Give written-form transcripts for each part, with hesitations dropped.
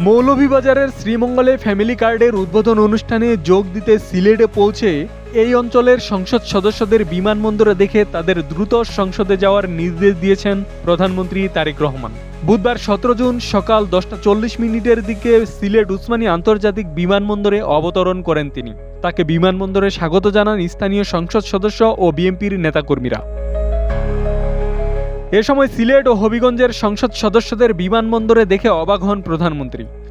মৌলভীবাজারের শ্রীমঙ্গলে ফ্যামিলি কার্ডের উদ্বোধন অনুষ্ঠানে যোগ দিতে সিলেটে পৌঁছে এই অঞ্চলের সংসদ সদস্যদের বিমানবন্দরে দেখে তাদের দ্রুত সংসদে যাওয়ার নির্দেশ দিয়েছেন প্রধানমন্ত্রী তারেক রহমান। বুধবার 17 জুন সকাল 10:40 দিকে সিলেট উসমানী আন্তর্জাতিক বিমানবন্দরে অবতরণ করেন তিনি। তাকে বিমানবন্দরে স্বাগত জানান স্থানীয় সংসদ সদস্য ও বিএনপির নেতাকর্মীরা। এ সময় সিলেট ও হবিগঞ্জের সংসদ সদস্যদের বিমানবন্দরে দেখে অবাক হন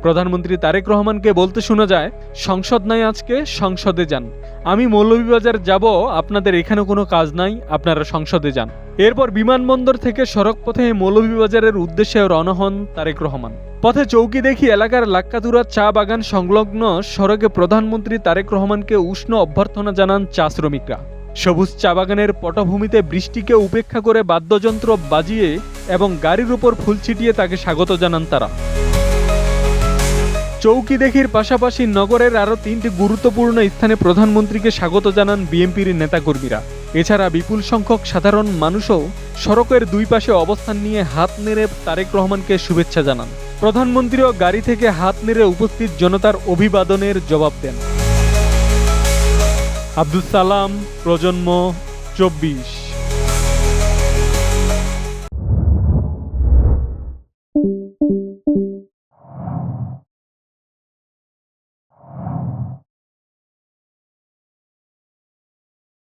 প্রধানমন্ত্রী তারেক রহমানকে বলতে শোনা যায়, সংসদ নাই আজকে, সংসদে যান। আমি মৌলভীবাজার যাব, আপনাদের এখানে কোনো কাজ নাই, আপনারা সংসদে যান। এরপর বিমানবন্দর থেকে সড়ক পথে মৌলভীবাজারের উদ্দেশ্যে রওনা হন তারেক রহমান। পথে চৌকি দেখি এলাকার লাক্কাতুরা চা বাগান সংলগ্ন সড়কে প্রধানমন্ত্রী তারেক রহমানকে উষ্ণ অভ্যর্থনা জানান চা শ্রমিকরা। সবুজ চা বাগানের পটভূমিতে বৃষ্টিকে উপেক্ষা করে বাদ্যযন্ত্র বাজিয়ে এবং গাড়ির উপর ফুল ছিটিয়ে তাকে স্বাগত জানান তারা। চৌকি দেখির পাশাপাশি নগরের আরও 3টি গুরুত্বপূর্ণ স্থানে প্রধানমন্ত্রীকে স্বাগত জানান বিএনপির নেতাকর্মীরা। এছাড়া বিপুল সংখ্যক সাধারণ মানুষও সড়কের দুই পাশে অবস্থান নিয়ে হাত নেড়ে তারেক রহমানকে শুভেচ্ছা জানান। প্রধানমন্ত্রীও গাড়ি থেকে হাত নেড়ে উপস্থিত জনতার অভিবাদনের জবাব দেন। আব্দুল সালাম, প্রজন্ম 24।